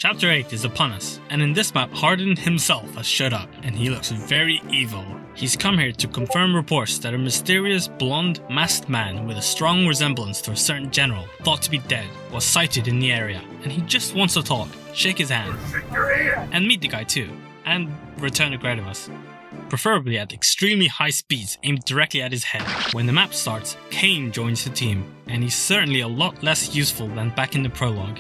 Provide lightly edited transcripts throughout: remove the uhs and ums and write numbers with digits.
Chapter 8 is upon us, and in this map Hardin himself has showed up, and he looks very evil. He's come here to confirm reports that a mysterious, blonde, masked man with a strong resemblance to a certain general, thought to be dead, was sighted in the area, and he just wants to talk, shake his hand, and meet the guy too, and return a grade of us. Preferably at extremely high speeds aimed directly at his head. When the map starts, Kane joins the team, and he's certainly a lot less useful than back in the prologue.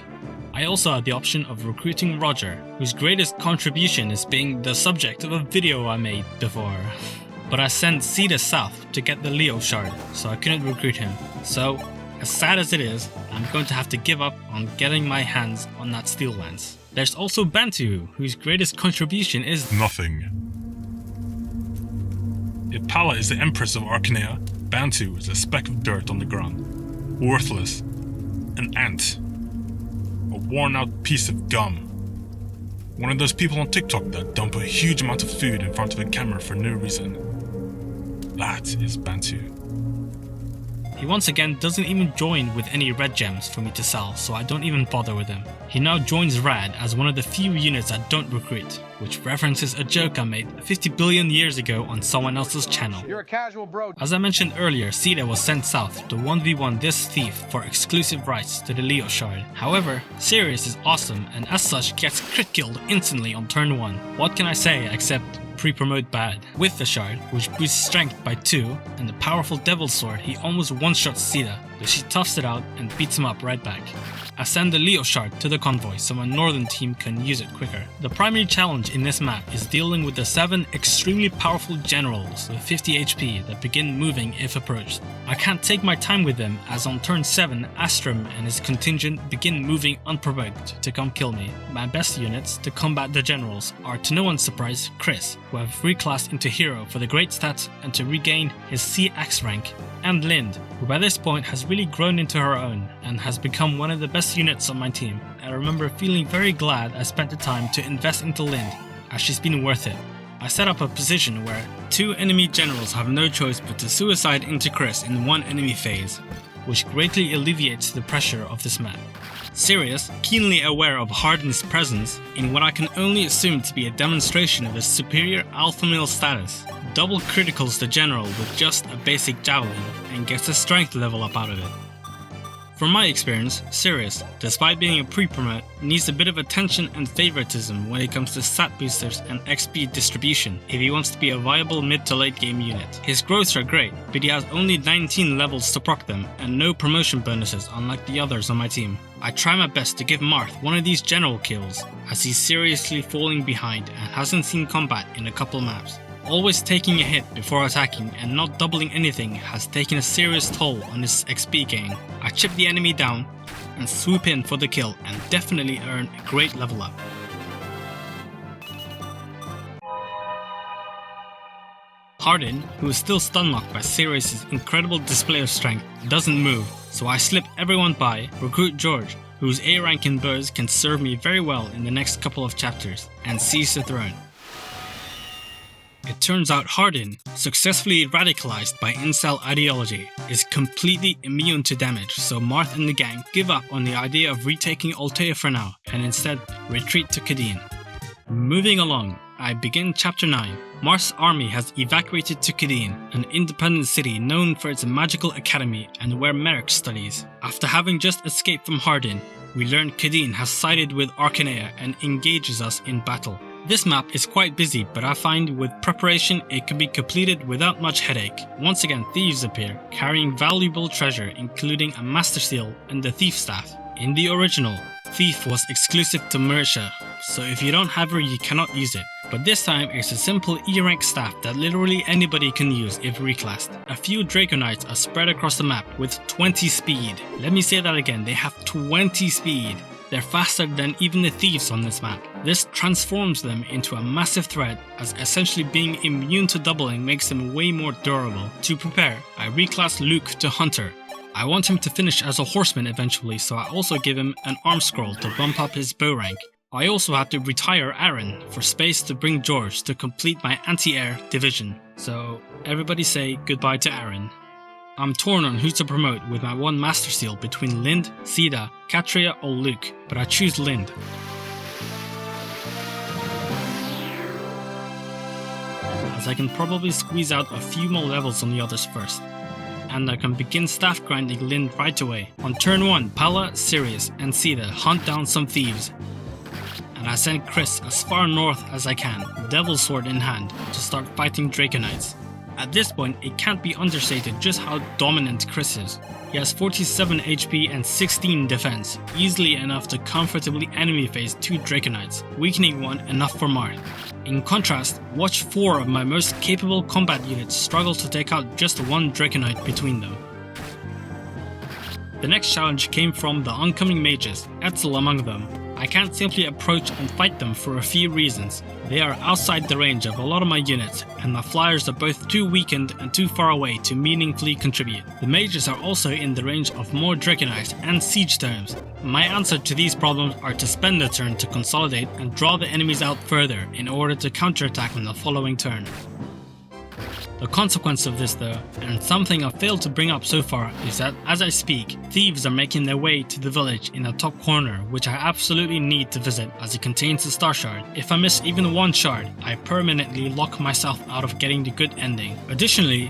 I also had the option of recruiting Roger, whose greatest contribution is being the subject of a video I made before. But I sent Cedar south to get the Leo shard, so I couldn't recruit him. So, as sad as it is, I'm going to have to give up on getting my hands on that steel lance. There's also Bantu, whose greatest contribution is nothing. If Pala is the Empress of Arcanea, Bantu is a speck of dirt on the ground. Worthless. An ant. A worn-out piece of gum. One of those people on TikTok that dump a huge amount of food in front of a camera for no reason. That is Bantu. He once again doesn't even join with any red gems for me to sell, so I don't even bother with him. He now joins Rad as one of the few units I don't recruit, which references a joke I made 50 billion years ago on someone else's channel. You're a casual bro. As I mentioned earlier, Cedar was sent south to 1v1 this thief for exclusive rights to the Leo shard. However, Sirius is awesome and as such gets crit killed instantly on turn 1. What can I say except pre-promote bad. With the shard, which boosts strength by 2, and the powerful devil sword, he almost one-shots Cedar, but she toughs it out and beats him up right back. I send the Leo shard to the convoy so my northern team can use it quicker. The primary challenge in this map is dealing with the 7 extremely powerful generals with 50 HP that begin moving if approached. I can't take my time with them as on turn 7 Astrum and his contingent begin moving unprovoked to come kill me. My best units to combat the generals are, to no one's surprise, Chris, who I've reclassed into hero for the great stats and to regain his C-Axe rank, and Lind, who by this point has really grown into her own and has become one of the best units on my team. I remember feeling very glad I spent the time to invest into Lind, as she's been worth it. I set up a position where 2 enemy generals have no choice but to suicide into Chris in one enemy phase, which greatly alleviates the pressure of this map. Sirius, keenly aware of Hardin's presence, in what I can only assume to be a demonstration of his superior alpha male status, double criticals the general with just a basic javelin and gets a strength level up out of it. From my experience, Sirius, despite being a pre-promote, needs a bit of attention and favoritism when it comes to stat boosters and XP distribution if he wants to be a viable mid to late game unit. His growths are great, but he has only 19 levels to proc them and no promotion bonuses unlike the others on my team. I try my best to give Marth one of these general kills, as he's seriously falling behind and hasn't seen combat in a couple maps. Always taking a hit before attacking and not doubling anything has taken a serious toll on his XP gain. I chip the enemy down and swoop in for the kill and definitely earn a great level up. Hardin, who is still stun locked by Sirius' incredible display of strength, doesn't move, so I slip everyone by, recruit George, whose A rank in Buzz can serve me very well in the next couple of chapters, and seize the throne. It turns out Hardin, successfully radicalized by incel ideology, is completely immune to damage, so Marth and the gang give up on the idea of retaking Altea for now, and instead retreat to Hardin. Moving along, I begin chapter 9. Marth's army has evacuated to Hardin, an independent city known for its magical academy and where Merrick studies. After having just escaped from Hardin, we learn Hardin has sided with Arcanea and engages us in battle. This map is quite busy, but I find with preparation it can be completed without much headache. Once again, thieves appear, carrying valuable treasure including a master seal and the thief staff. In the original, Thief was exclusive to Mersha, so if you don't have her you cannot use it. But this time it's a simple E-rank staff that literally anybody can use if reclassed. A few Draconites are spread across the map with 20 speed. Let me say that again, they have 20 speed. They're faster than even the thieves on this map. This transforms them into a massive threat, as essentially being immune to doubling makes them way more durable. To prepare, I reclass Luke to Hunter. I want him to finish as a horseman eventually, so I also give him an arm scroll to bump up his bow rank. I also have to retire Aaron for space to bring George to complete my anti-air division. So everybody say goodbye to Aaron. I'm torn on who to promote with my 1 Master Seal between Lind, Sida, Katria or Luke, but I choose Lind. as I can probably squeeze out a few more levels on the others first. And I can begin staff grinding Lyn right away. On turn 1, Pala, Sirius, and Sita hunt down some thieves. And I send Chris as far north as I can, Devil's Sword in hand, to start fighting Draconites. At this point, it can't be understated just how dominant Chris is. He has 47 HP and 16 defense, easily enough to comfortably enemy phase 2 Draconites, weakening one enough for Marth. In contrast, watch 4 of my most capable combat units struggle to take out just one Draconite between them. The next challenge came from the oncoming mages, Etzel among them. I can't simply approach and fight them for a few reasons. They are outside the range of a lot of my units, and my flyers are both too weakened and too far away to meaningfully contribute. The mages are also in the range of more Draconites and siege tomes. My answer to these problems are to spend a turn to consolidate and draw the enemies out further in order to counterattack on the following turn. The consequence of this though, and something I've failed to bring up so far, is that as I speak, thieves are making their way to the village in the top corner, which I absolutely need to visit as it contains the Star Shard. If I miss even one shard, I permanently lock myself out of getting the good ending. Additionally,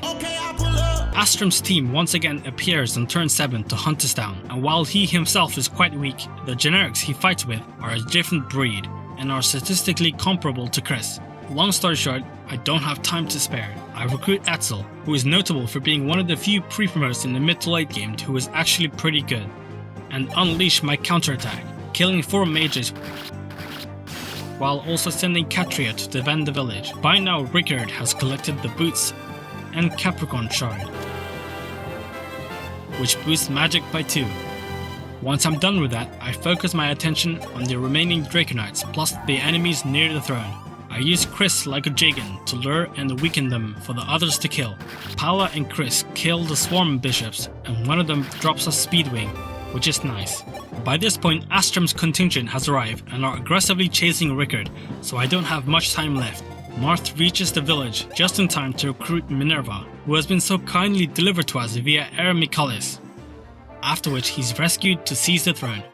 Astrum's team once again appears on turn 7 to hunt us down, and while he himself is quite weak, the generics he fights with are a different breed, and are statistically comparable to Chris. Long story short, I don't have time to spare. I recruit Etzel, who is notable for being one of the few pre-promos in the mid to late game who is actually pretty good, and unleash my counterattack, killing 4 mages while also sending Catria to defend the village. By now Rickard has collected the boots and Capricorn Shard, which boosts magic by 2. Once I'm done with that, I focus my attention on the remaining Draconites plus the enemies near the throne. I use Chris like a Jagan to lure and weaken them for the others to kill. Paula and Chris kill the swarm bishops, and one of them drops a speedwing, which is nice. By this point, Astrum's contingent has arrived and are aggressively chasing Rickard, so I don't have much time left. Marth reaches the village just in time to recruit Minerva, who has been so kindly delivered to us via Eremicalis, after which he's rescued to seize the throne.